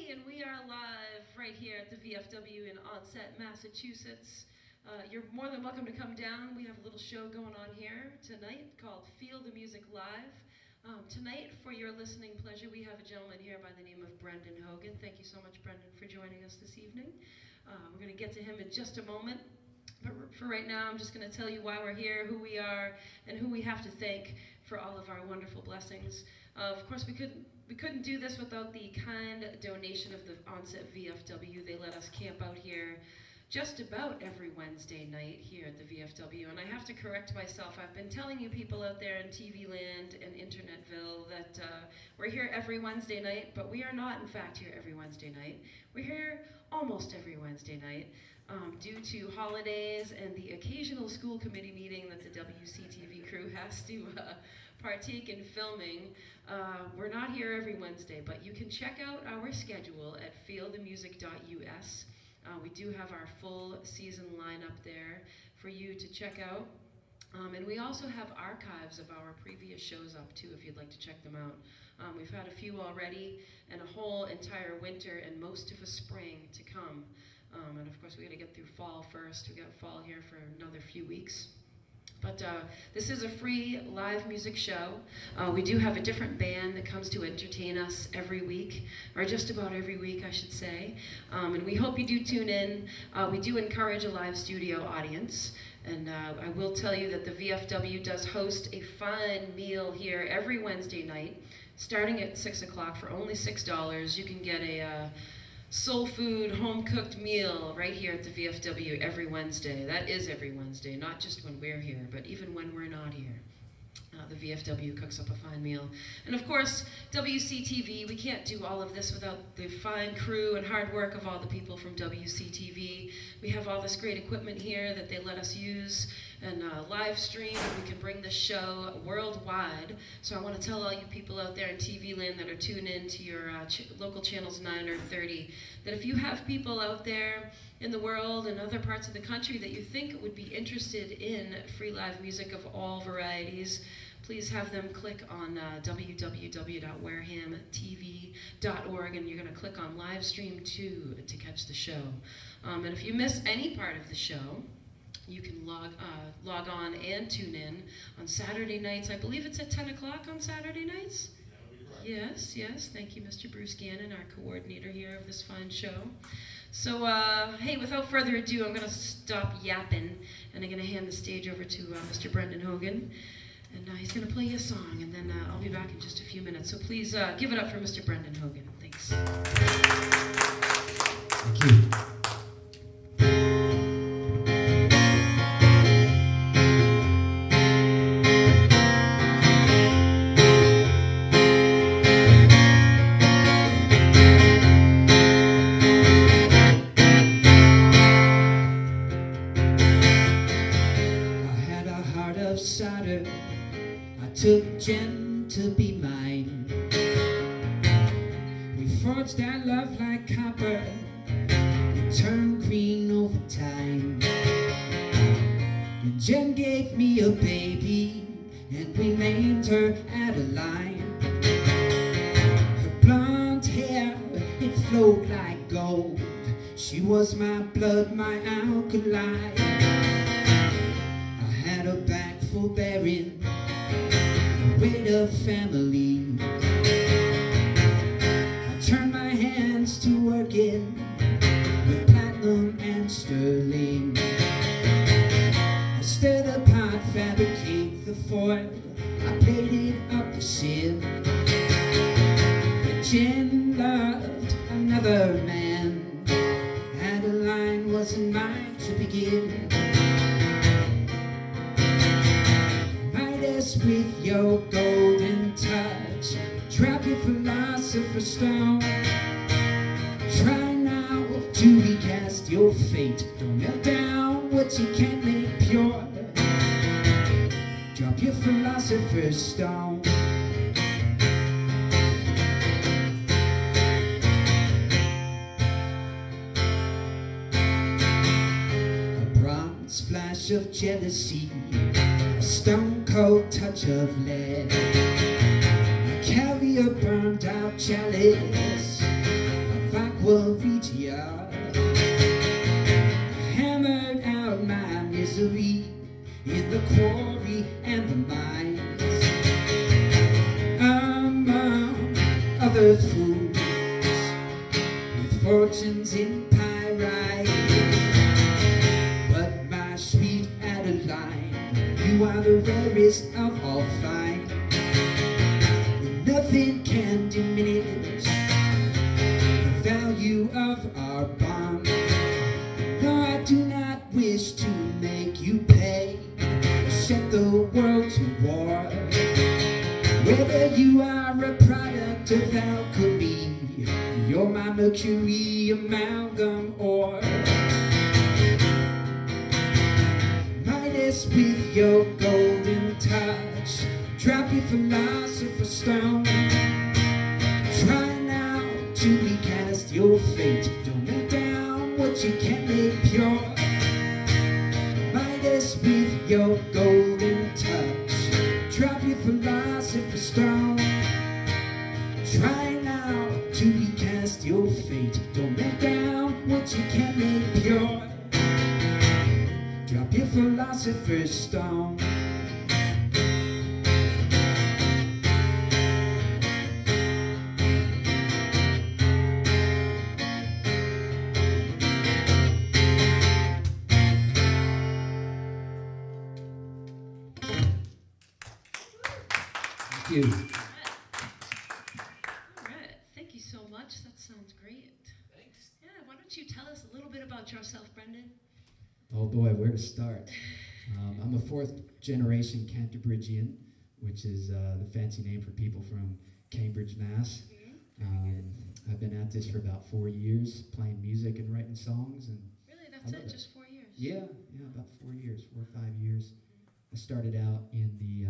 And we are live right here at the VFW in Onset, Massachusetts. You're more than welcome to come down. We have a little show going on here tonight called Feel the Music Live. Tonight, for your listening pleasure, we have a gentleman here by the name of Brendan Hogan. Thank you so much, Brendan, for joining us this evening. We're going to get to him in just a moment. But for right now, I'm just going to tell you why we're here, who we are, and who we have to thank for all of our wonderful blessings. Of course, we couldn't do this without the kind donation of the Onset VFW. They let us camp out here just about every Wednesday night here at the VFW. And I have to correct myself. I've been telling you people out there in TV land and Internetville that we're here every Wednesday night, but we are not, in fact, here every Wednesday night. We're here almost every Wednesday night. Due to holidays and the occasional school committee meeting that the WCTV crew has to partake in filming, we're not here every Wednesday, but you can check out our schedule at feelthemusic.us. We do have our full season lineup there for you to check out. And we also have archives of our previous shows up too, if you'd like to check them out. We've had a few already, and a whole entire winter and most of a spring to come. And of course, we got to get through fall first. We got fall here for another few weeks. But this is a free live music show. We do have a different band that comes to entertain us every week, or just about every week, I should say. And we hope you do tune in. We do encourage a live studio audience. And I will tell you that the VFW does host a fine meal here every Wednesday night, starting at 6 o'clock for only $6. You can get a soul food, home-cooked meal right here at the VFW every Wednesday. That is every Wednesday, not just when we're here, but even when we're not here. The VFW cooks up a fine meal. And of course, WCTV, we can't do all of this without the fine crew and hard work of all the people from WCTV. We have all this great equipment here that they let us use and live stream, and we can bring this show worldwide. So I want to tell all you people out there in TV land that are tuned in to your local channels 9 or 30, that if you have people out there in the world and other parts of the country that you think would be interested in free live music of all varieties, please have them click on www.warehamtv.org, and you're going to click on live stream 2 to catch the show. And if you miss any part of the show, you can log on and tune in on Saturday nights. I believe it's at 10 o'clock on Saturday nights? Yes, yes. Thank you, Mr. Bruce Gannon, our coordinator here of this fine show. So, hey, without further ado, I'm going to stop yapping, and I'm going to hand the stage over to Mr. Brendan Hogan. And he's going to play you a song, and then I'll be back in just a few minutes. So please give it up for Mr. Brendan Hogan. Thanks. Thank you. Took Jen to be mine. We forged our love like copper. It turned green over time. And Jen gave me a baby, and we named her Adeline. Her blonde hair, it flowed like gold. She was my blood, my alkali. I had her back for bearing weight of family. I turned my hands to working with platinum and sterling. I stirred the pot, fabricate the foil. I plated up the sin. But Jen loved another man. Adeline wasn't mine to begin. With your golden touch, drop your philosopher's stone. Try now to recast your fate. Don't melt down what you can't make pure. Drop your philosopher's stone. A bronze flash of jealousy, a stone-cold touch of lead. I carry a burned-out chalice, a aqua regia. Hammered out my misery in the quarry and the mines, among other fools with fortunes in pyrite. But my sweet Adeline, you are the rarest of all fine. Nothing can diminish the value of our bond. No, I do not wish to make you pay or set the world to war. Whether you are a product of alchemy, you're my mercury amalgam ore. Midas with your golden touch, drop your philosopher's stone. Try now to recast your fate. Don't make down what you can't make pure. Midas with your golden touch, drop your philosopher's stone. Try now to recast your fate. Don't make down what you can't make pure. Drop your philosopher's stone. Thank you. All right. Thank you so much. That sounds great. Thanks. Yeah, why don't you tell us a little bit about yourself, Brendan? Oh boy, where to start? I'm a fourth generation Canterbridgian, which is the fancy name for people from Cambridge, Mass. I've been at this for about 4 years, playing music and writing songs. And really, that's it? Just 4 years? Yeah, about 4 years, 4 or 5 years. I started out in the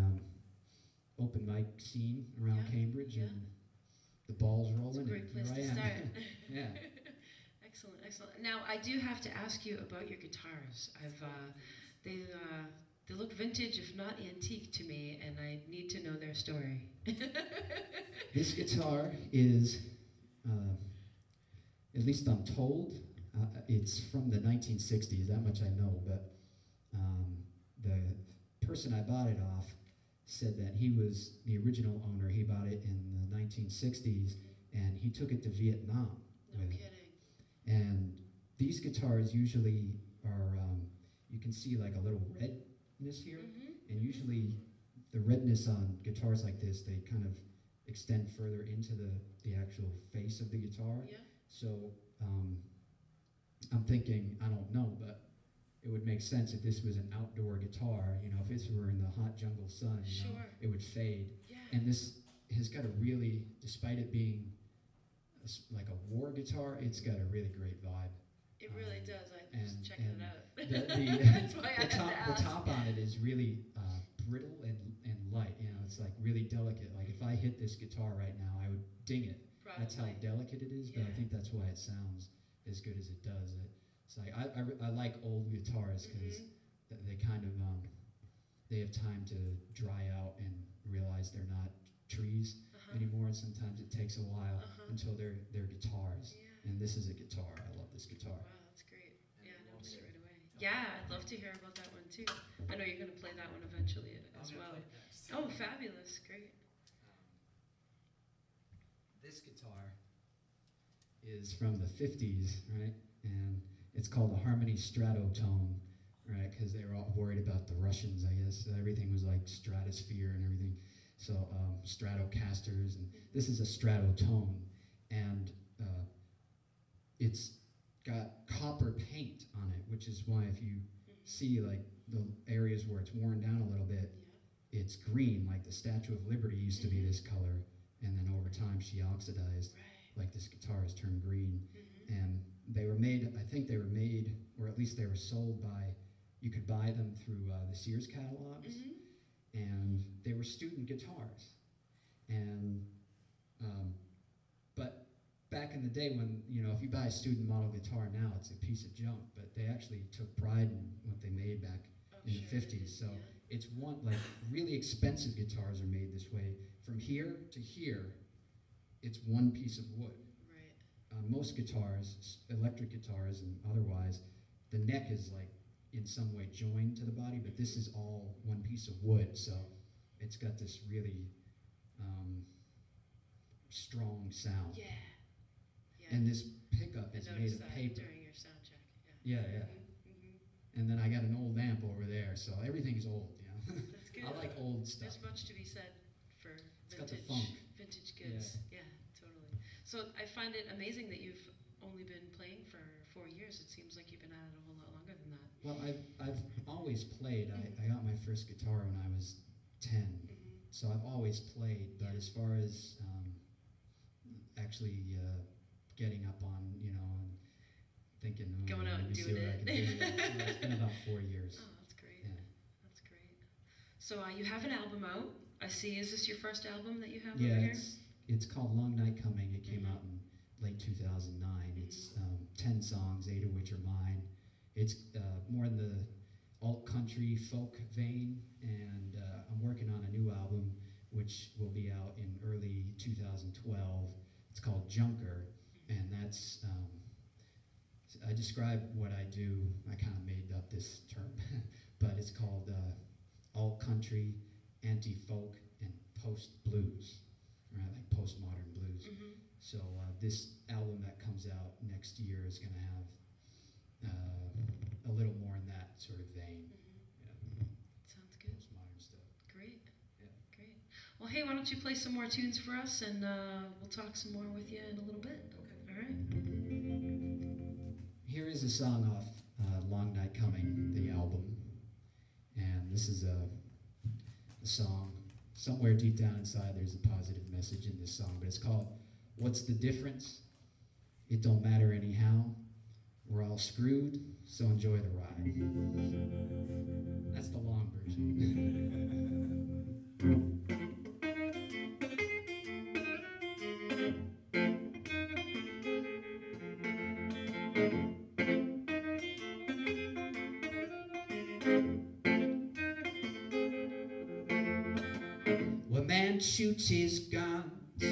open mic scene around Cambridge, and the ball's rolling. It's a great place to start. Yeah. Excellent, excellent. Now, I do have to ask you about your guitars. They look vintage, if not antique, to me, and I need to know their story. This guitar is, at least I'm told, it's from the 1960s. That much I know, but the person I bought it off said that he was the original owner. He bought it in the 1960s, and he took it to Vietnam. No kidding. And these guitars usually are, you can see like a little redness here, and usually the redness on guitars like this, they kind of extend further into the actual face of the guitar. Yeah. So I'm thinking, I don't know, but it would make sense if this was an outdoor guitar. You know, if this were in the hot jungle sun, you know, it would fade. Yeah. And this has got a really, despite it being like a war guitar, it's got a really great vibe. It really does. I'm just checking it out. That's why I had to ask. The top on it is really brittle and light. You know, it's like really delicate. Like if I hit this guitar right now, I would ding it. Probably. That's how delicate it is, but I think that's why it sounds as good as it does. It's like I like old guitars because they kind of they have time to dry out and realize they're not trees anymore. And sometimes it takes a while until they're guitars. And this is a guitar. I love this guitar. Wow, that's great. Yeah, I noticed it right away. Yeah, I'd love to hear about that one too. I know you're going to play that one eventually as well. Oh, fabulous. Great. This guitar is from the 50s, right? And it's called a Harmony Stratotone, right? Because they were all worried about the Russians, I guess. So everything was like stratosphere and everything. So Stratocasters, and this is a Stratotone. And it's got copper paint on it, which is why if you see like the areas where it's worn down a little bit, it's green, like the Statue of Liberty used to be this color, and then over time she oxidized, like this guitar has turned green. And they were made, I think they were made, or at least they were sold by, you could buy them through the Sears catalogs, and they were student guitars. And, but back in the day when, you know, if you buy a student model guitar now, it's a piece of junk, but they actually took pride in what they made back in the 50s. So it's one, like really expensive guitars are made this way. From here to here, it's one piece of wood. most guitars, electric guitars and otherwise, the neck is like in some way joined to the body, but this is all one piece of wood, so it's got this really strong sound. Yeah. And this pickup is made of paper. During your sound check. Yeah. And then I got an old amp over there, so everything's old, you know. That's good. I like old stuff. There's much to be said for It's got the funk. Vintage goods. Yeah, totally. So I find it amazing that you've only been playing for 4 years. It seems like you've been at it a whole lot longer than that. Well, I've always played. I got my first guitar when I was 10, so I've always played. But as far as actually getting up on, you know, and thinking, going out and doing it. It's been about 4 years. Oh, that's great. Yeah. That's great. So you have an album out. I see. Is this your first album that you have Yeah, over here? it's called Long Night Coming. It came out in late 2009. It's 10 songs, 8 of which are mine. It's more in the alt country folk vein, and I'm working on a new album which will be out in early 2012. It's called Junker, and that's I describe what I do. I kind of made up this term, but it's called alt country, anti-folk, and post-blues, right? Like postmodern blues. So this album that comes out next year is going to have a little more in that sort of vein. Sounds good. Postmodern stuff. Great. Yeah. Great. Well, hey, why don't you play some more tunes for us, and we'll talk some more with you in a little bit. Okay. All right. Here is a song off Long Night Coming, the album. And this is a song, somewhere deep down inside there's a positive message in this song, but it's called What's the Difference? It Don't Matter Anyhow. We're all screwed, so enjoy the ride. That's the long version. When man shoots his guns,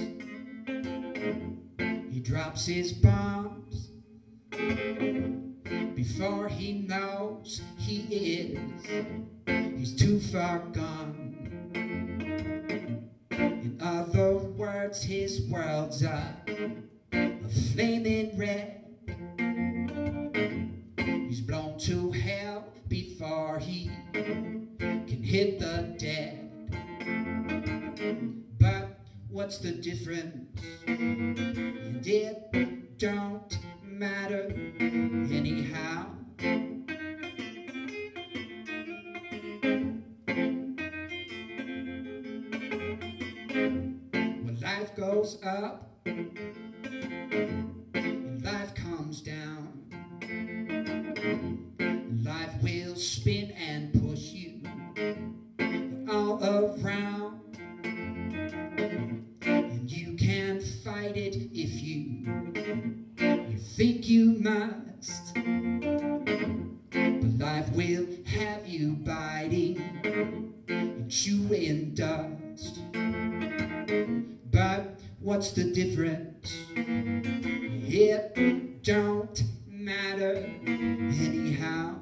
he drops his bombs. Before he knows he's too far gone. In other words, his world's a flaming red. He's blown to hell before he can hit the deck. But what's the difference? And it don't matter anyhow. When life goes up and life comes down, life will spin and push you all around, and you can't fight it if you think you must, but life will have you biting and chewing dust. But what's the difference? It don't matter anyhow.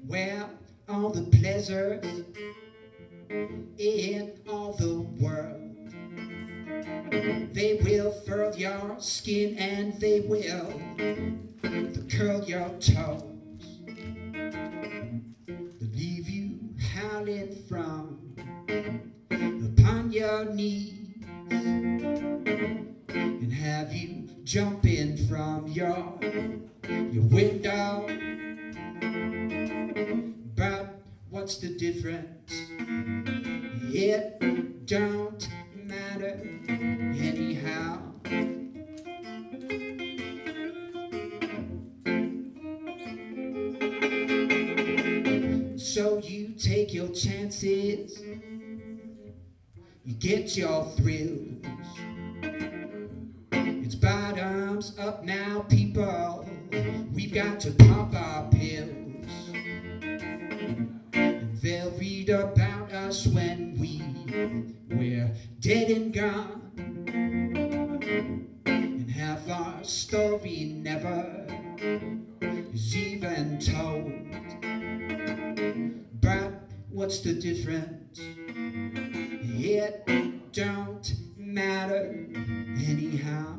Well, all the pleasures in all the world, they will furl your skin and they will curl your toes. They'll leave you smiling from upon your knees, and have you jumping from your window. But what's the difference? It don't matter anyhow. So you take your chances, you get your thrills. It's bottoms up now, people. We've got to pop our pills. And they'll read about us when we're dead and gone, and half our story never is even told. But what's the difference? It don't matter anyhow.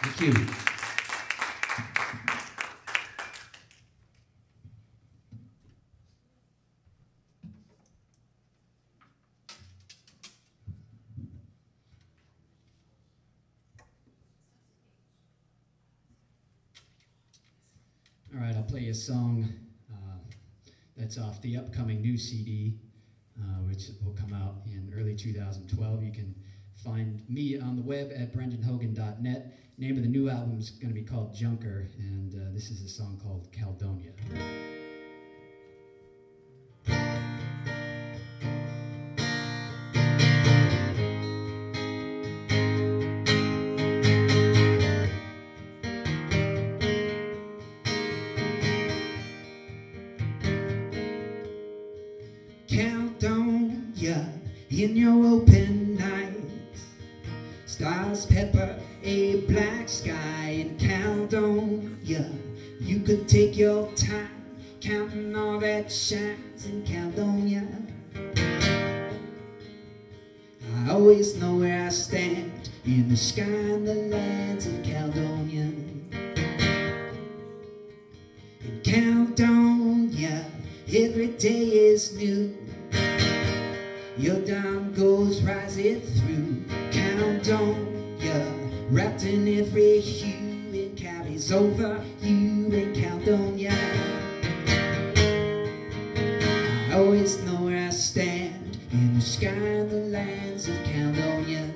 Thank you. All right, I'll play you a song that's off the upcoming new CD, which will come out in early 2012. You can find me on the web at brendanhogan.net. Name of the new album is going to be called Junker, and this is a song called Caledonia. Caledonia, in your open nights, stars pepper a black sky. In Caledonia, you could take your time counting all that shines in Caledonia. I always know where I stand in the sky and the lands of Caledonia. In Caledonia, every day is new. Your dawn goes rising through Caledonia, wrapped in every hue. It carries over you in Caledonia. I always know where I stand in the sky and the lands of Caledonia.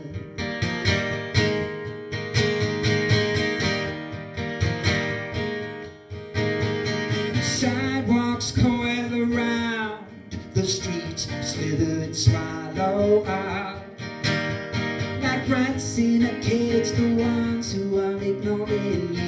The sidewalks coil around, the streets slither and swallow up like rats in a cage, the ones who are ignoring you.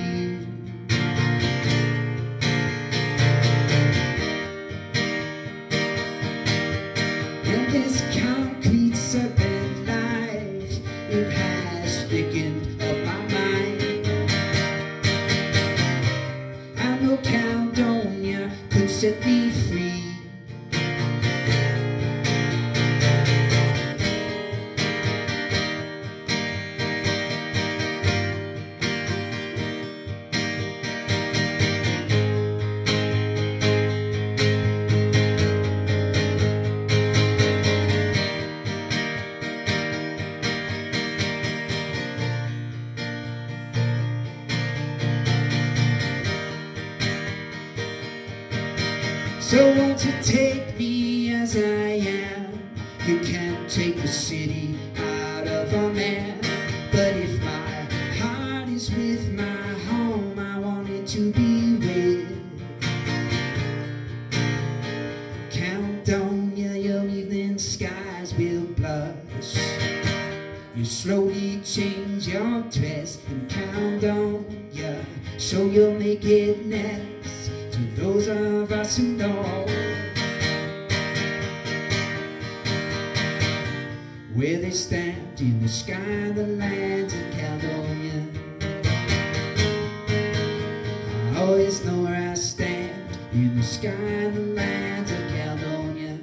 And this concrete serpent life, it has thickened up my mind. I know Caledonia could set me free. So won't you take me as I am? You can't take the city out of a man. But if my heart is with my home, I want it to be with Caledonia. Your evening skies will blush. You slowly change your dress in Caledonia. so you'll make it next to those of us who know where they stand in the sky, the lands of Caledonia. I always know where I stand in the sky, the lands of Caledonia.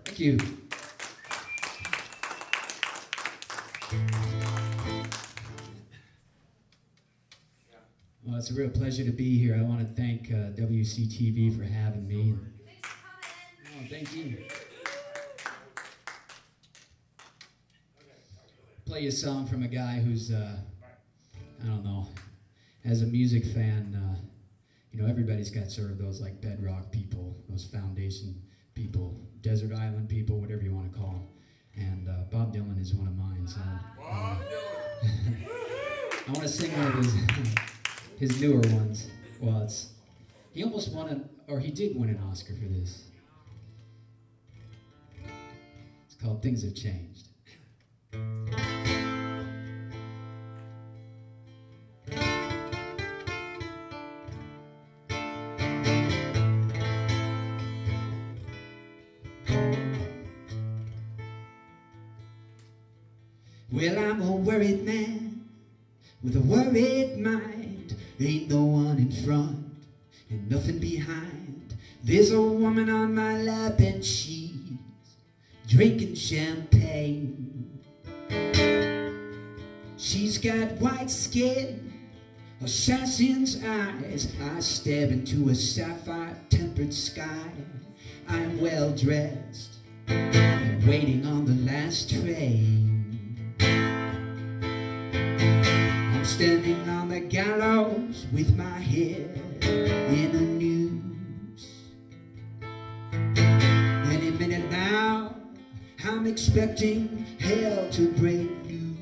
Thank you. Well, it's a real pleasure to be here. I want to thank WCTV for having me. Oh, thank you. Play a song from a guy who's, I don't know, as a music fan, you know, everybody's got sort of those like bedrock people, those foundation people, desert island people, whatever you want to call them. And Bob Dylan is one of mine, so I want to sing one of his newer ones. Well, he almost won he did win an Oscar for this. It's called Things Have Changed. Well, I'm a worried man with a worried mind. Ain't no one in front and nothing behind. There's a woman on my lap and she's drinking champagne. She's got white skin, assassin's eyes. I stare into a sapphire-tempered sky. I'm well dressed and waiting on the last train. I'm standing on the gallows with my head in the news. Any minute now, I'm expecting hell to break loose.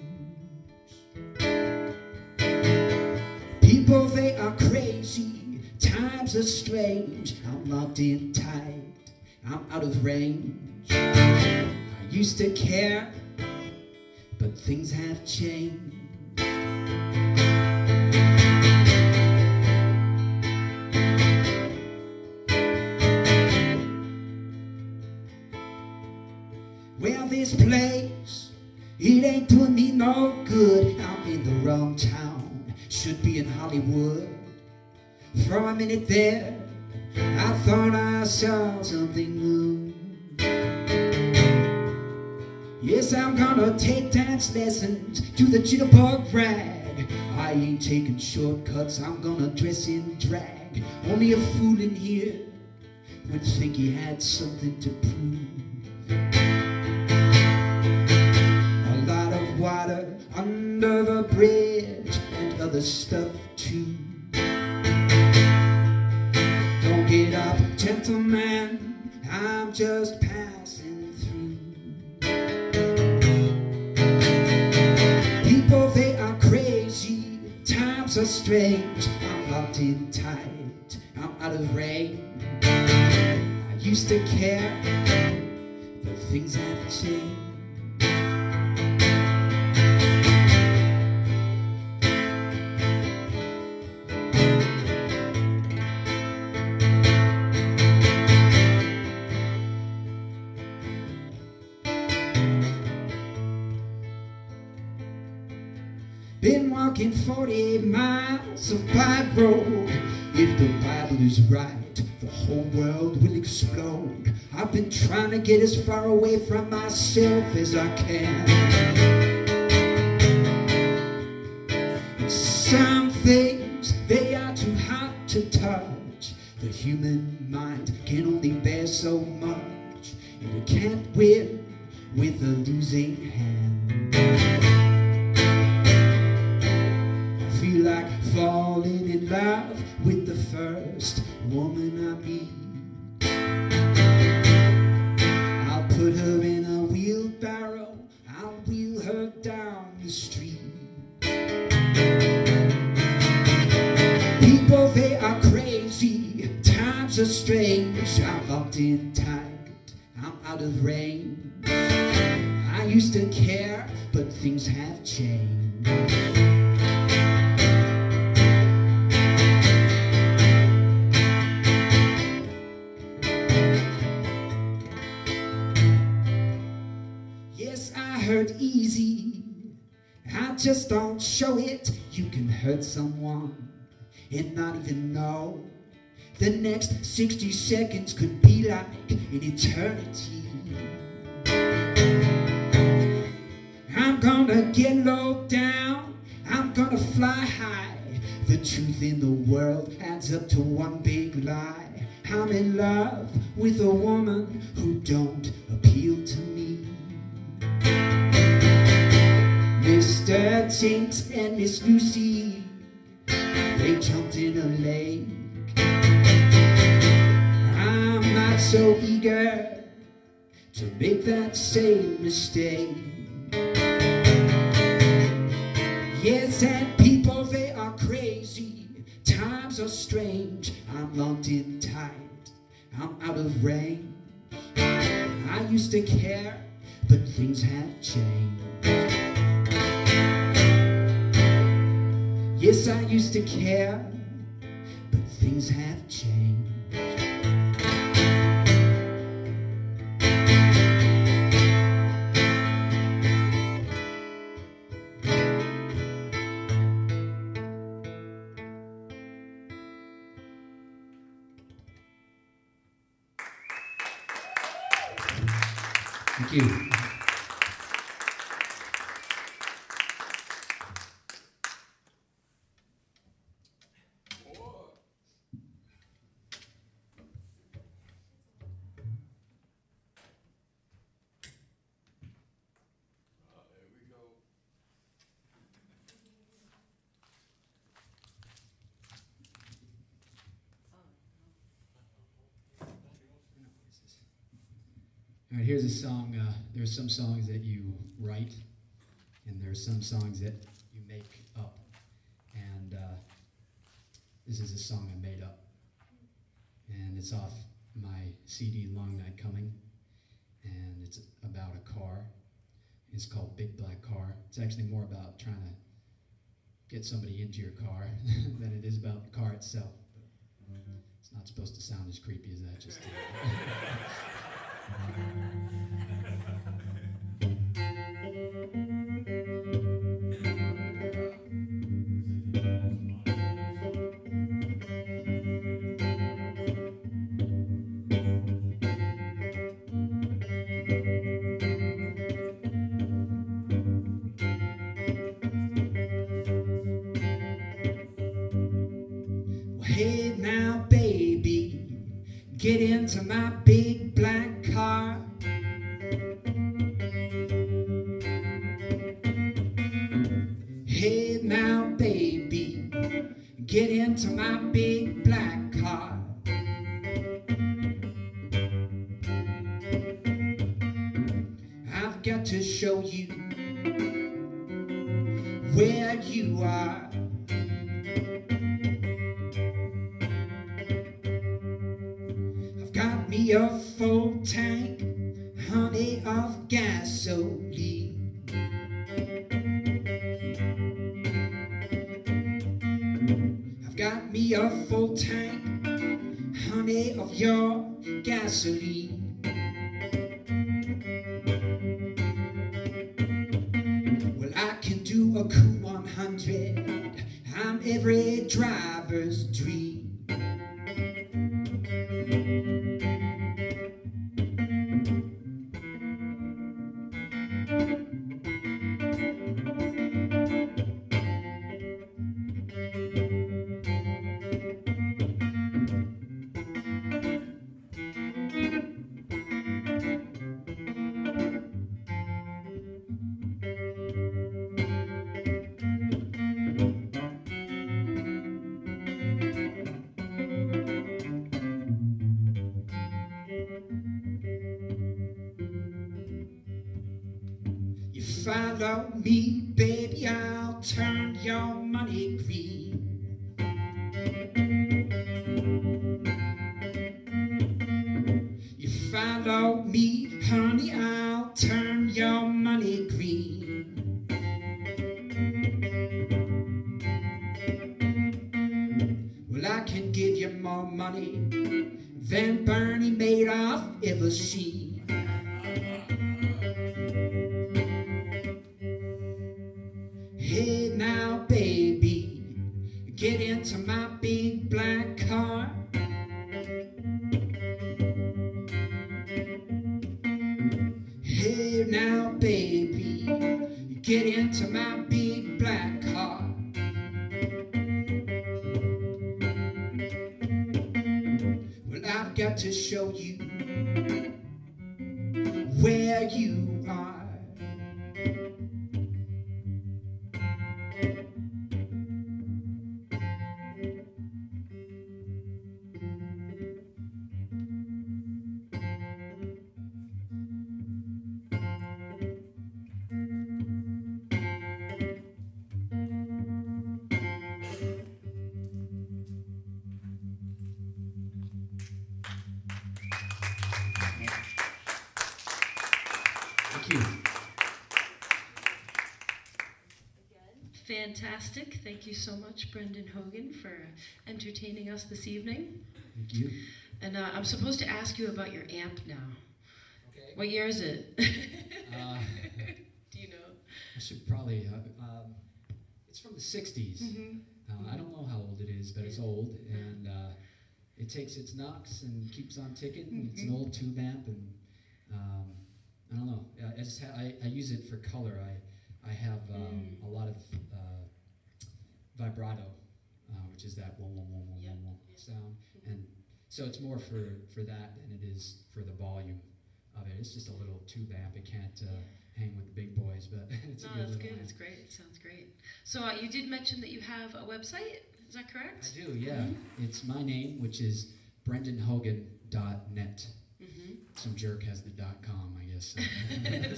People, they are crazy, times are strange. I'm locked in tight, I'm out of range. I used to care, but things have changed. Well, this place, it ain't doing me no good. I'm in the wrong town, should be in Hollywood. For a minute there, I thought I saw something new. Yes, I'm gonna take dance lessons to the jitterbug rag. I ain't taking shortcuts, I'm gonna dress in drag. Only a fool in here would think he had something to prove. A lot of water under the bridge and other stuff too. Don't get up, gentlemen, I'm just passing through. People, they are crazy, times are strange. I'm locked in tight, I'm out of range. I used to care, but things have changed. Been walking 40 miles of bad road. If the Bible is right, the whole world will explode. I've been trying to get as far away from myself as I can. Some things, they are too hot to touch. The human mind can only bear so much, and it can't win with a losing hand. Like falling in in love with the first woman I meet. I'll put her in a wheelbarrow, I'll wheel her down the street. People, they are crazy, times are strange. I'm locked in tight, I'm out of range. I used to care, but things have changed. Yes, I heard easy, I just don't show it. You can hurt someone and not even know. The next 60 seconds could be like an eternity. I'm gonna get low down, I'm gonna fly high. The truth in the world adds up to one big lie. I'm in love with a woman who don't appeal to me. Mr. Jinx and Miss Lucy, they jumped in a lake. I'm not so eager to make that same mistake. Yes, and people, they are crazy, times are strange. I'm locked in tight, I'm out of range. I used to care, but things have changed. Yes, I used to care, but things have changed. Thank you. All right, here's a song. There's some songs that you write, and there's some songs that you make up. And this is a song I made up, and it's off my CD, Long Night Coming, and it's about a car. It's called Big Black Car. It's actually more about trying to get somebody into your car than it is about the car itself. It's not supposed to sound as creepy as that just did. Hey now, baby, get into my big black car. Hey now, baby, get into my big black car. I've got to show you where you are. Got me a full tank, honey, of gasoline. I've got me a full tank, honey, of your gasoline. Well, I can do a cool 100. I'm every driver's dream. follow me, baby, I'll turn your money green. You follow me, honey, I'll turn your money green. Well, I can give you more money than Bernie Madoff ever seen. Hey now, baby, get into my big black car. Hey now, baby, get into my big black car. Well, I've got to show you where you are. Thank you. Fantastic. Thank you so much, Brendan Hogan, for entertaining us this evening. Thank you. And I'm supposed to ask you about your amp now. Okay. What year is it? Do you know? I should probably, it's from the 60s. Mm-hmm. I don't know how old it is, but it's old, and it takes its knocks and keeps on ticking. Mm-hmm. It's an old tube amp, and I don't know. I just I use it for color. I have a lot of vibrato, which is that wom, wom, wom, wom, Yep. wom, wom sound, Mm-hmm. and so it's more for that than it is for the volume of it. It's just a little tube amp. It can't hang with the big boys, but it's No, a good that's little good. amp. It's great. It sounds great. So you did mention that you have a website. Is that correct? I do, yeah. It's my name, which is brendanhogan.net. Mm-hmm. Some jerk has the .com, I guess.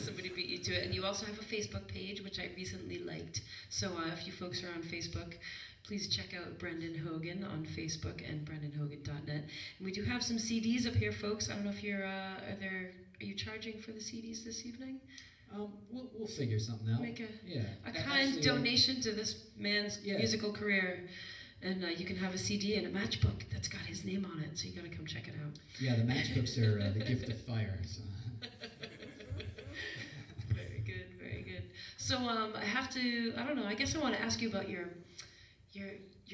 Somebody beat you to it. And you also have a Facebook page, which I recently liked. So if you folks are on Facebook, please check out Brendan Hogan on Facebook and brendanhogan.net. And we do have some CDs up here, folks. I don't know if you're, are you charging for the CDs this evening? We'll figure something out. Make yeah. a kind Actually, donation to this man's musical career. And you can have a CD and a matchbook that's got his name on it, so you gotta come check it out. Yeah, the matchbooks are the gift of fire. So. Very good, very good. So I have to, I don't know, I guess I want to ask you about your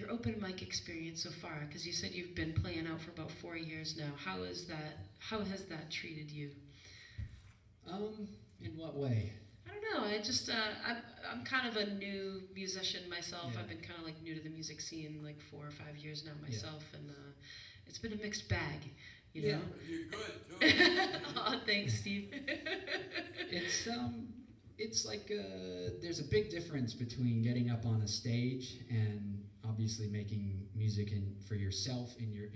open mic experience so far, because you said you've been playing out for about 4 years now. How has that treated you? In what way? I don't know. I just I'm kind of a new musician myself. Yeah. I've been kind of like new to the music scene like 4 or 5 years now myself, and it's been a mixed bag, you know. You're good. Too. Oh, thanks, Steve. It's like there's a big difference between getting up on a stage and obviously making music for yourself in your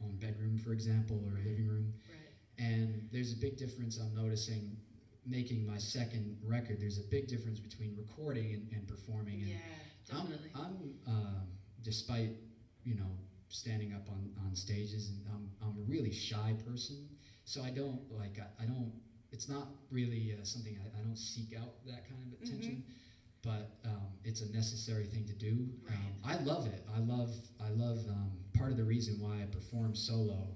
own bedroom, for example, or living room. Right. And there's a big difference I'm noticing making my second record. There's a big difference between recording and performing. And Yeah, definitely. I'm despite standing up on stages, and I'm a really shy person, so I don't it's not really something I don't seek out that kind of attention, but it's a necessary thing to do. Right. I love it. I love part of the reason why I perform solo.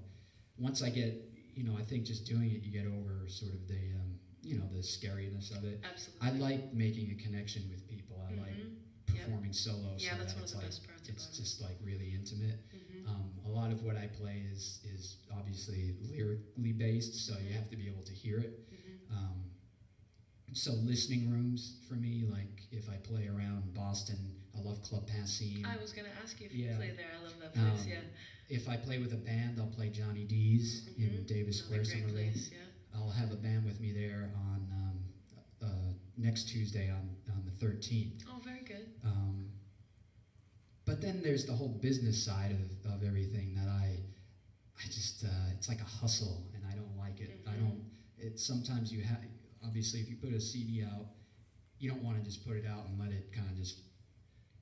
Once I get, I think just doing it, you get over sort of the the scariness of it. Absolutely. I like making a connection with people. I like performing solo. Yeah, so that's that one of it's the like, best parts it's about just like really intimate. Mm-hmm. A lot of what I play is obviously lyrically based, so you have to be able to hear it. Mm-hmm. So listening rooms for me, like if I play around Boston, I love Club Passine. I was gonna ask you if you Yeah. play there. I love that place. Yeah. If I play with a band, I'll play Johnny D's in Davis Square, Another great Somerville. place. Yeah. I'll have a band with me there on next Tuesday on the 13th. Oh, very good. But then there's the whole business side of everything that I just it's like a hustle, and I don't like it. Mm-hmm. Sometimes you have obviously if you put a CD out, you don't want to just put it out and let it kind of just.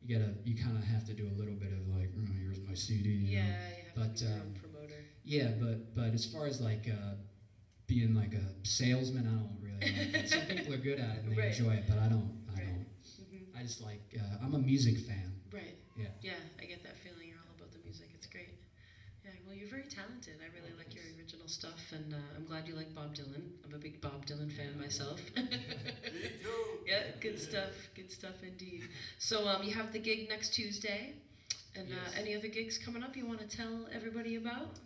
You kind of have to do a little bit of like, here's my CD. You know? You have to be your own promoter. Yeah, but as far as like being like a salesman, I don't really like it. Some people are good at it and they enjoy it, but I don't. I just like, I'm a music fan. Right. Yeah. Yeah, I get that feeling. You're all about the music. It's great. Yeah, well, you're very talented. I really like your original stuff, and I'm glad you like Bob Dylan. I'm a big Bob Dylan fan myself. Me too. Yeah, good stuff. Good stuff indeed. So you have the gig next Tuesday, and Yes. any other gigs coming up you want to tell everybody about?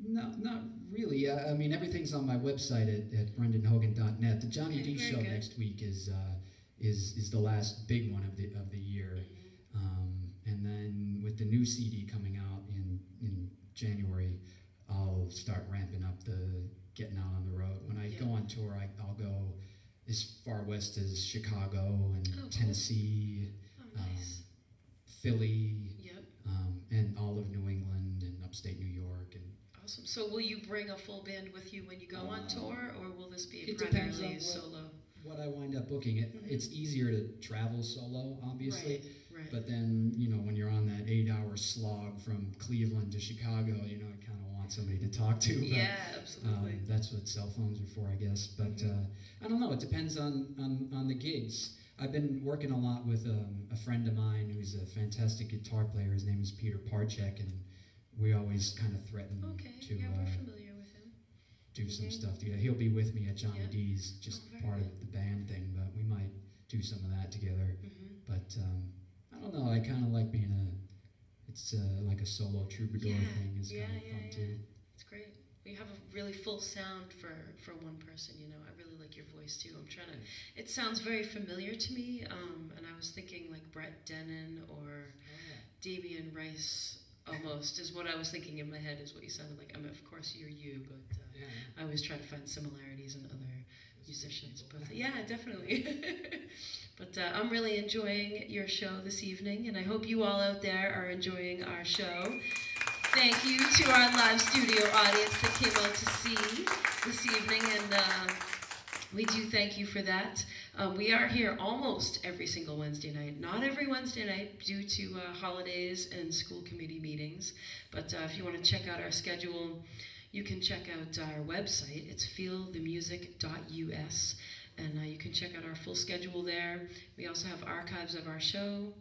No, not really. I mean, everything's on my website at brendanhogan.net. The Johnny D very show good. next week is the last big one of the year, and then with the new CD coming out in January, I'll start ramping up the getting out on the road. When I go on tour, I'll go as far west as Chicago and cool. Tennessee, Oh, nice. Philly, Yep. and all of New England and upstate New York. And Awesome. So will you bring a full band with you when you go on tour, or will this be it depends primarily on solo? what I wind up booking. It's easier to travel solo, obviously. Right. But then, when you're on that 8-hour slog from Cleveland to Chicago, you kind of want somebody to talk to. But, Yeah, absolutely. that's what cell phones are for, I guess. But I don't know. It depends on the gigs. I've been working a lot with a friend of mine who's a fantastic guitar player. His name is Peter Parchek, and we always kind of threaten to yeah, we're familiar with him. do some stuff together. He'll be with me at Johnny Yeah. D's, just very part good. of the band thing, but we might do some of that together. But I don't know. I kind of like being it's like a solo troubadour thing is kind of fun too. It's great. You have a really full sound for one person, I really like your voice too. It sounds very familiar to me, and I was thinking like Brett Dennen or Damian Rice almost is what I was thinking in my head is what you sounded like. I mean, of course you're you, but I always try to find similarities in other musicians. But yeah, definitely. But I'm really enjoying your show this evening, and I hope you all out there are enjoying our show. Thank you to our live studio audience that came out to see this evening, and we do thank you for that. We are here almost every single Wednesday night. Not every Wednesday night due to holidays and school committee meetings, but if you want to check out our schedule, you can check out our website. It's feelthemusic.us, and you can check out our full schedule there. We also have archives of our show.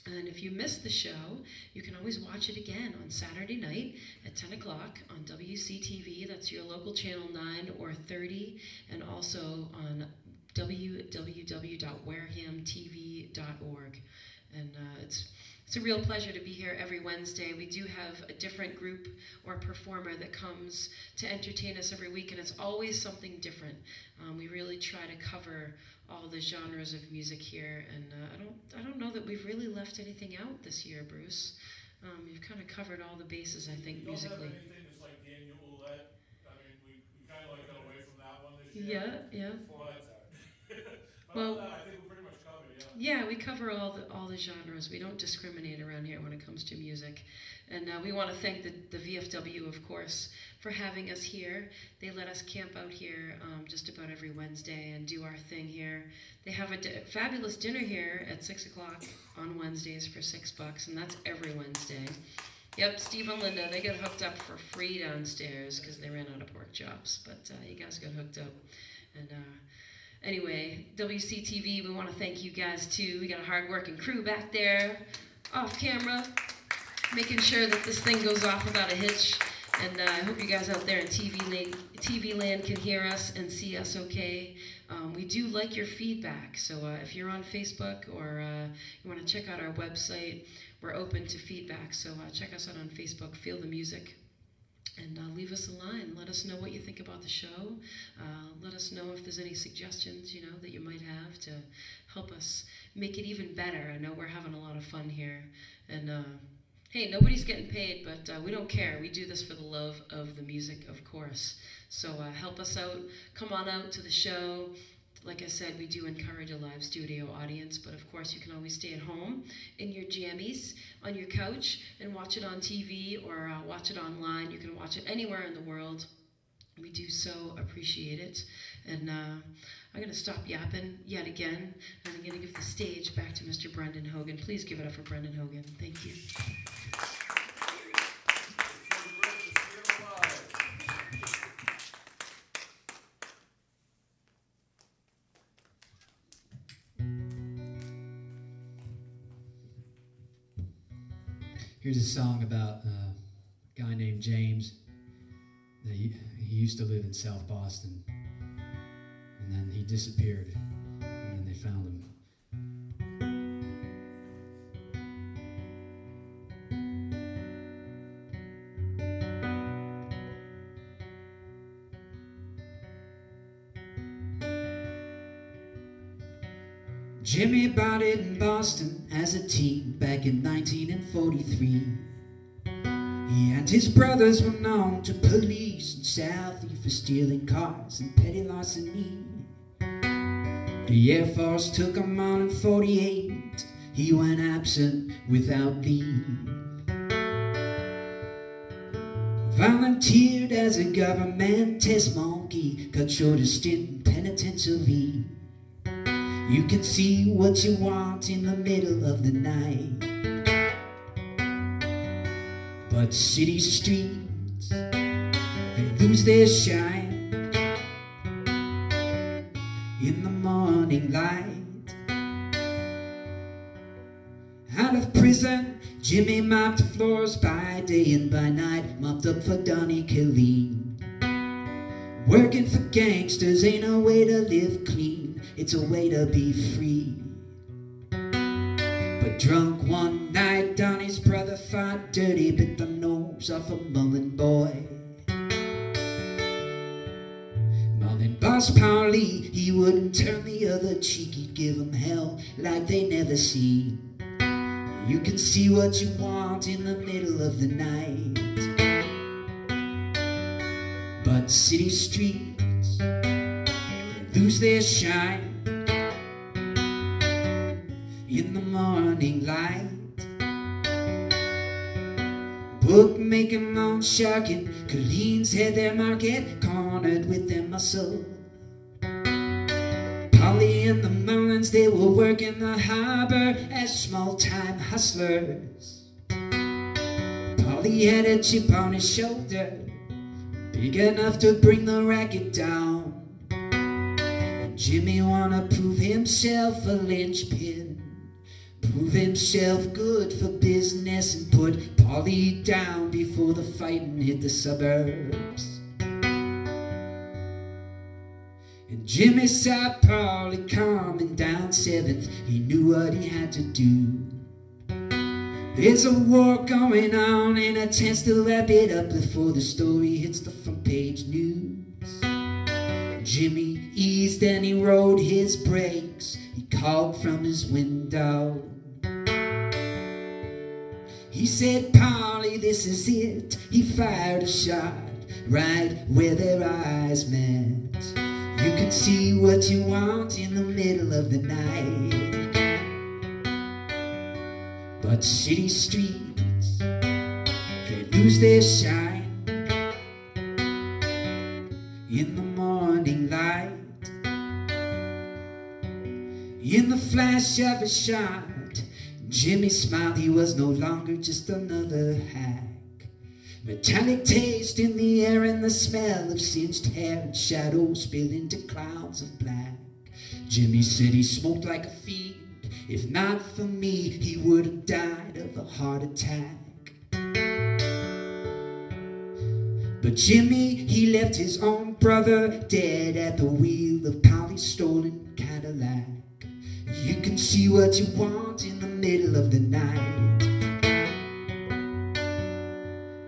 And if you missed the show, you can always watch it again on Saturday night at 10 o'clock on WCTV. That's your local channel 9 or 30, and also on www.warehamtv.org. And it's a real pleasure to be here every Wednesday. We do have a different group or performer that comes to entertain us every week, and it's always something different. We really try to cover all the genres of music here, and I don't know that we've really left anything out this year, Bruce. We've kind of covered all the bases, I think, musically. You don't have anything that's like Daniel Ouellette? I mean, we kind of like got away from that one this year. Yeah. But Well, I think we pretty much covered it, yeah, we cover all the genres. We don't discriminate around here when it comes to music. And we want to thank the VFW, of course, for having us here. They let us camp out here just about every Wednesday and do our thing here. They have a fabulous dinner here at 6 o'clock on Wednesdays for $6, and that's every Wednesday. Yep, Steve and Linda, they got hooked up for free downstairs because they ran out of pork chops, but you guys got hooked up. And anyway, WCTV, we want to thank you guys too. We got a hard-working crew back there, off camera, making sure that this thing goes off without a hitch. And I hope you guys out there in TV land can hear us and see us okay. We do like your feedback, so if you're on Facebook or you want to check out our website, we're open to feedback. So check us out on Facebook, Feel the Music, and leave us a line. Let us know what you think about the show. Let us know if there's any suggestions, that you might have to help us make it even better. I know we're having a lot of fun here, and hey, nobody's getting paid, but we don't care. We do this for the love of the music, of course. So help us out. Come on out to the show. Like I said, we do encourage a live studio audience, but of course you can always stay at home in your jammies on your couch and watch it on TV or watch it online. You can watch it anywhere in the world. We do so appreciate it. And I'm going to stop yapping yet again, and I'm going to give the stage back to Mr. Brendan Hogan. Please give it up for Brendan Hogan. Thank you. Here's a song about a guy named James. He used to live in South Boston, and then he disappeared, and then they found him. Jimmy bought it in Boston as a teen back in 1943. He and his brothers were known to police in Southie for stealing cars and petty larceny. The Air Force took him on in 48. He went absent without leave. Volunteered as a government test monkey, cut short a stint in penitentiary. You can see what you want in the middle of the night, but city streets, they lose their shine in the morning light. Out of prison, Jimmy mopped floors by day and by night, mopped up for Donnie Killeen. Working for gangsters ain't a way to live clean, it's a way to be free. But drunk one night, Donnie's brother fought dirty, bit the nose off a Mullen boy. Mullen boss Paulie, he wouldn't turn the other cheek, he'd give him hell like they never seen. You can see what you want in the middle of the night, but city streets, they lose their shine in the morning light. Bookmaking, loan sharking, Colleen's had their market cornered with their muscle. Polly and the Mullins, they were working the harbor as small-time hustlers. Polly had a chip on his shoulder, big enough to bring the racket down. And Jimmy wanna prove himself a linchpin, prove himself good for business, and put Polly down before the fighting hit the suburbs. And Jimmy saw Polly coming down 7th, he knew what he had to do. There's a war going on and a chance to wrap it up before the story hits the front page news. Jimmy eased and he rode his brakes, he called from his window. He said, Polly, this is it. He fired a shot right where their eyes met. You can see what you want in the middle of the night, but city streets, they lose their shine in the morning light. In the flash of a shot, Jimmy smiled, he was no longer just another hack. Metallic taste in the air and the smell of singed hair and shadows spill into clouds of black. Jimmy said he smoked like a fiend. If not for me, he would have died of a heart attack. But Jimmy, he left his own brother dead at the wheel of Polly's stolen Cadillac. You can see what you want in the middle of the night,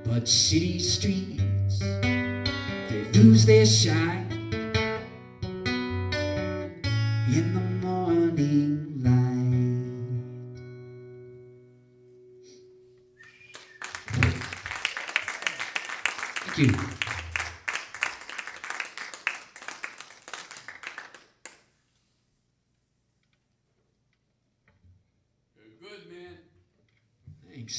but city streets, they lose their shine in the morning light. Thank you. Good, man. Thanks.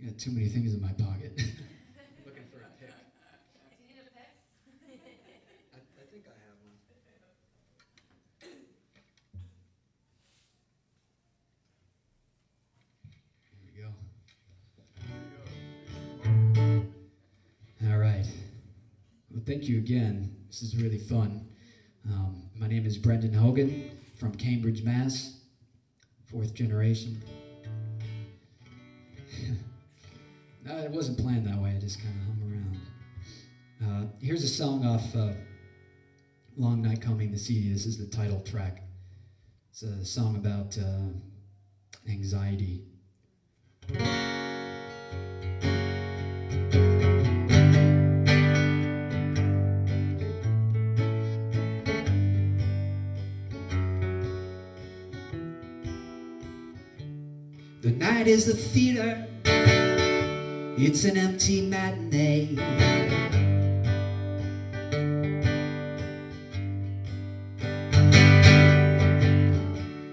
I got too many things in my pocket. Looking for a pick. Do you need a pick? I think I have one. There we go. All right. Well, thank you again. This is really fun. My name is Brendan Hogan from Cambridge, Mass. 4th generation. No, it wasn't planned that way. I just kind of hung around. Here's a song off Long Night Coming, the CD. This is the title track. It's a song about anxiety. The night is the theater. It's an empty matinee.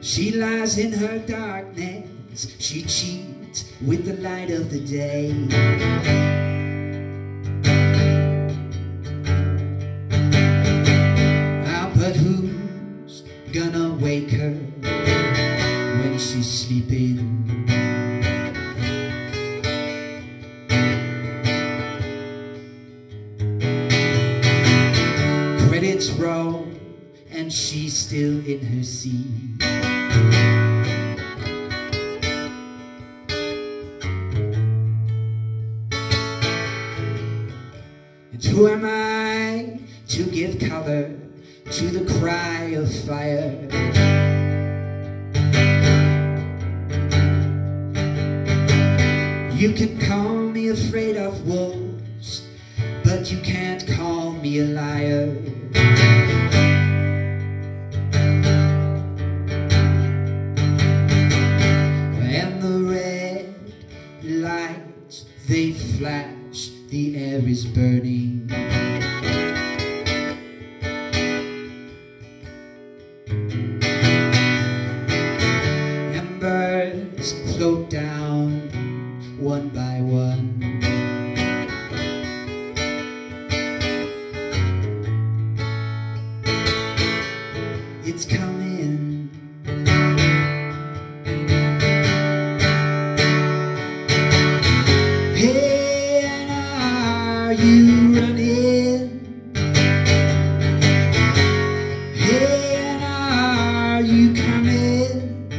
She lies in her darkness. She cheats with the light of the day. Ah, but who's gonna wake her when she's sleeping? Credits roll and she's still in her seat. And who am I to give color to the cry of fire? You can call me afraid of wolves, but you can't call me a liar. And the red lights, they flash, the air is burning. Embers float down one by one. It's coming. Hey, and are you running? Hey, and are you coming?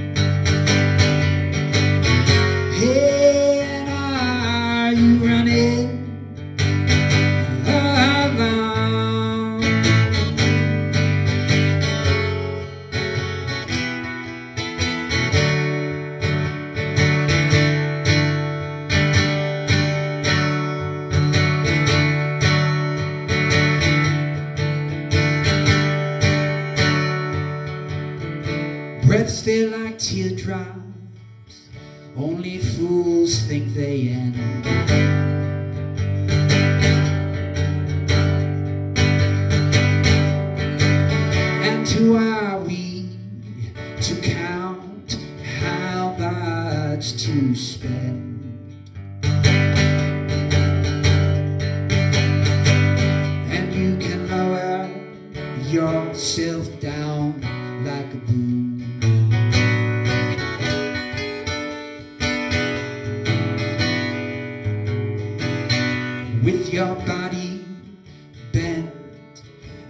Hey, and are you running along? Breaths, they're like teardrops. Only fools think they end. And who are we to count how much to spend? And you can lower yourself down like a boom. With your body bent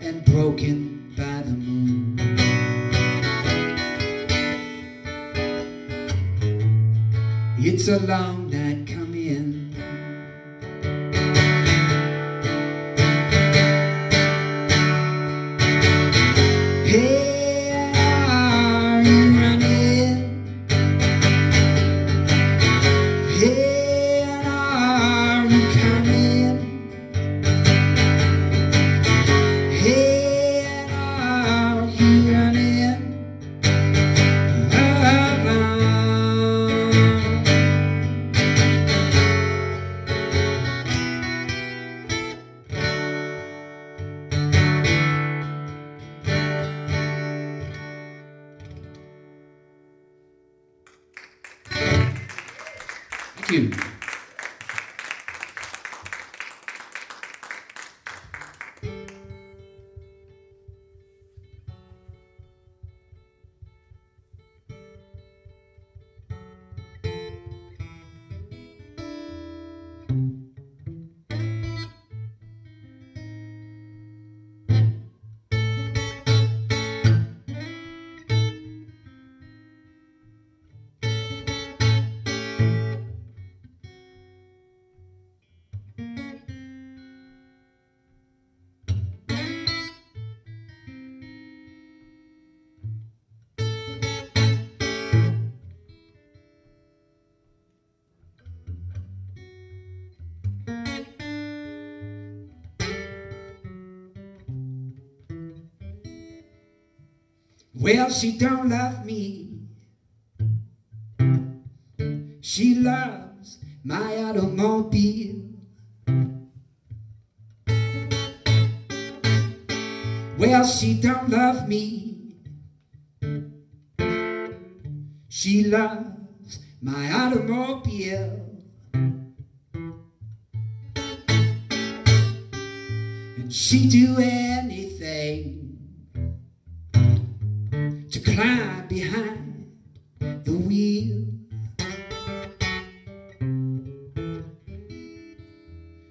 and broken by the moon. It's a long night coming. Hey, are you running? Hey, are you coming? Hey, are you running along? Thank you. Well, she don't love me. She loves my automobile. Well, she don't love me. She loves my automobile. And she'd do anything to climb behind the wheel.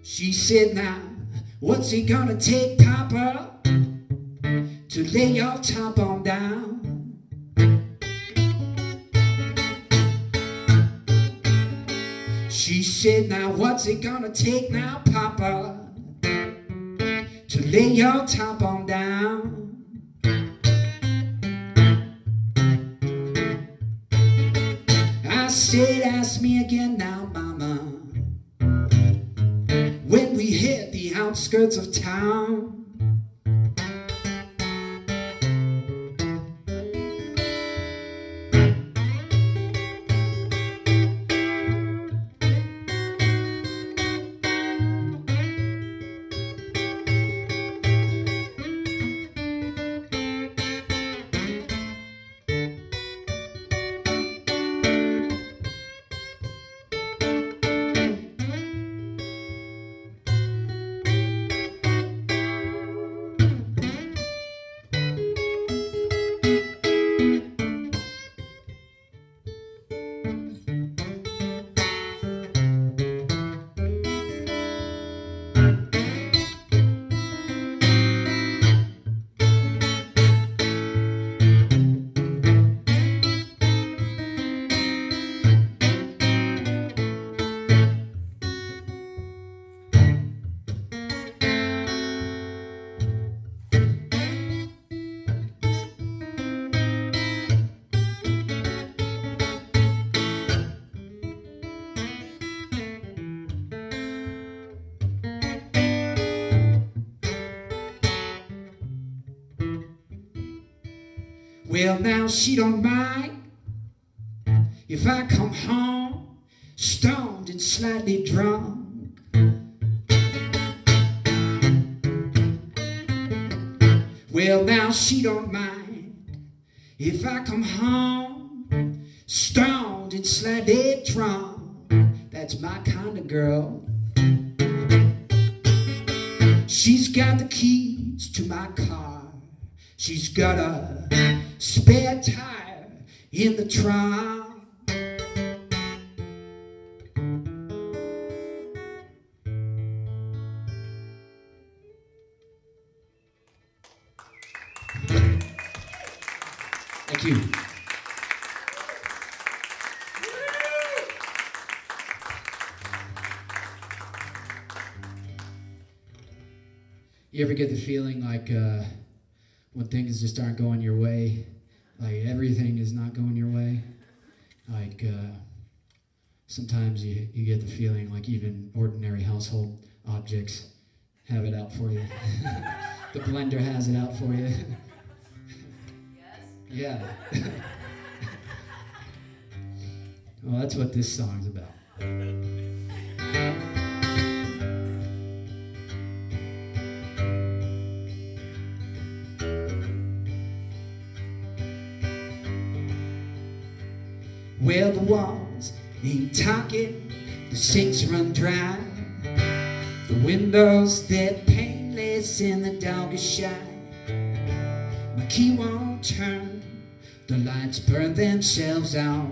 She said, now, what's it gonna take, Papa, to lay your top on down? She said, now, what's it gonna take now, Papa, to lay your top on down? I said, ask me again now, Mama, when we hit the outskirts of town. Well, now she don't mind if I come home stoned and slightly drunk. Well, now she don't mind if I come home stoned and slightly drunk. That's my kind of girl. She's got the keys to my car. She's got a spare tire in the trunk. Thank you. You ever get the feeling like when things just aren't going your way, like everything is not going your way? Like sometimes you get the feeling like even ordinary household objects have it out for you. The blender has it out for you. Yes. Yeah. Well, that's what this song's about. Well, the walls ain't talking, the sinks run dry, the windows they're paintless and the dog is shy. My key won't turn, the lights burn themselves out.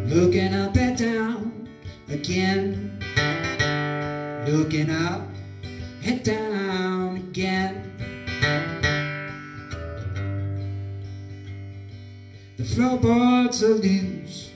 Looking up and down again, looking up and down again. The floorboards are loose.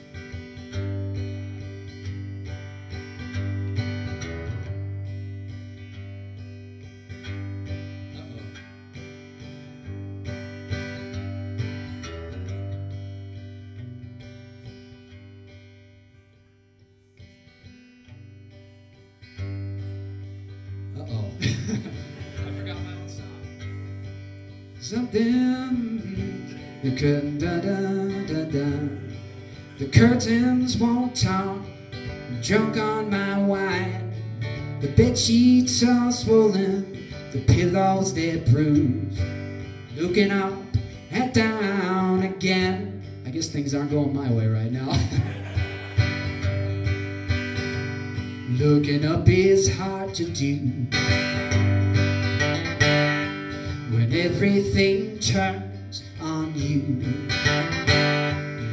Uh-oh. I forgot my own song. Something The curtain, da da da da. The curtains won't talk. I'm drunk on my wine. The bed sheets are swollen. The pillows they're bruised. Looking up and down again. I guess things aren't going my way right now. Looking up is hard to do when everything turns on you.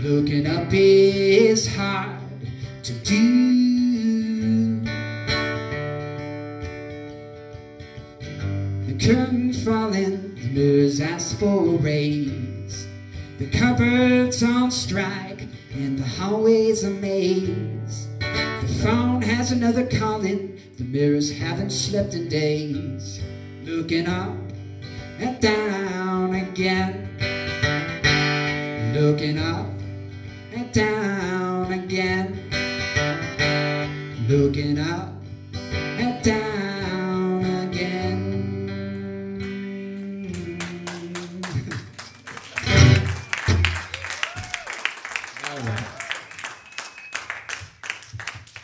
Looking up is hard to do. The curtain falling, the mirrors ask for a raise. The cupboards on strike, and the hallway's a maze. The phone has another calling, the mirrors haven't slept in days. Looking up and down again. Looking up and down again. Looking up and down again. All right.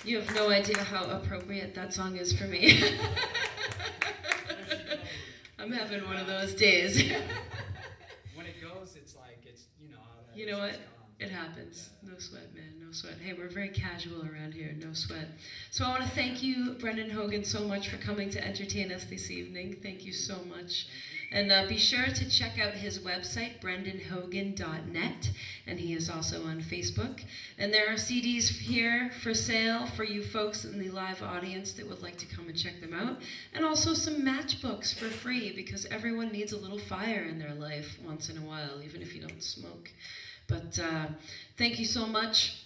You have no idea how appropriate that song is for me. I'm having one of those days. When it goes, it's like, it's, you know how that You know what? is, it's gone. It happens. No sweat, man. No sweat. Hey, we're very casual around here. No sweat. So I want to thank you, Brendan Hogan, so much for coming to entertain us this evening. Thank you so much. And be sure to check out his website, brendanhogan.net, and he is also on Facebook. And there are CDs here for sale for you folks in the live audience that would like to come and check them out. And also some matchbooks for free, because everyone needs a little fire in their life once in a while, even if you don't smoke. But thank you so much.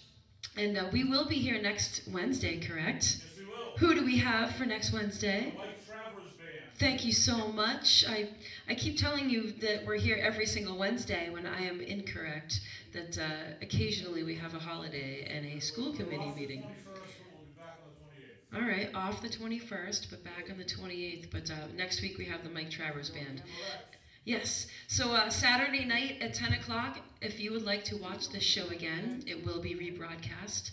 And we will be here next Wednesday, correct? Yes, we will. Who do we have for next Wednesday? Mike Travers Band. Thank you so much. I keep telling you that we're here every single Wednesday when I am incorrect, that occasionally we have a holiday and a school committee meeting. We'll be back on the 28th. All right, off the 21st, but back on the 28th. But next week we have the Mike Travers Band. Yes, so Saturday night at 10 o'clock, if you would like to watch this show again, it will be rebroadcast,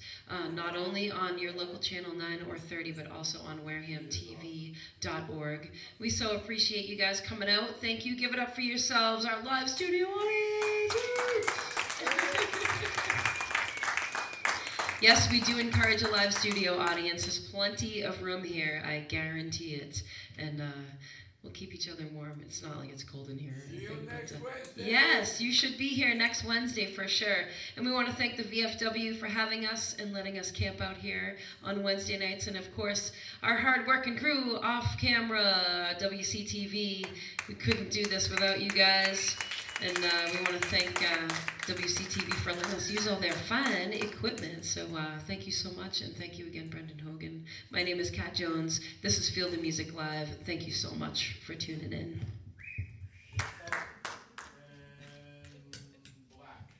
not only on your local channel 9 or 30, but also on warehamtv.org. We so appreciate you guys coming out. Thank you. Give it up for yourselves, our live studio audience. Yes, we do encourage a live studio audience. There's plenty of room here, I guarantee it. And we'll keep each other warm. It's not like it's cold in here or anything. But, yes, you should be here next Wednesday for sure. And we want to thank the VFW for having us and letting us camp out here on Wednesday nights. And of course, our hard-working crew off camera, WCTV. We couldn't do this without you guys. And we want to thank WCTV for letting us use all their fine equipment. So thank you so much, and thank you again, Brendan Hogan. My name is Kat Jones. This is Feel the Music Live. Thank you so much for tuning in. And black.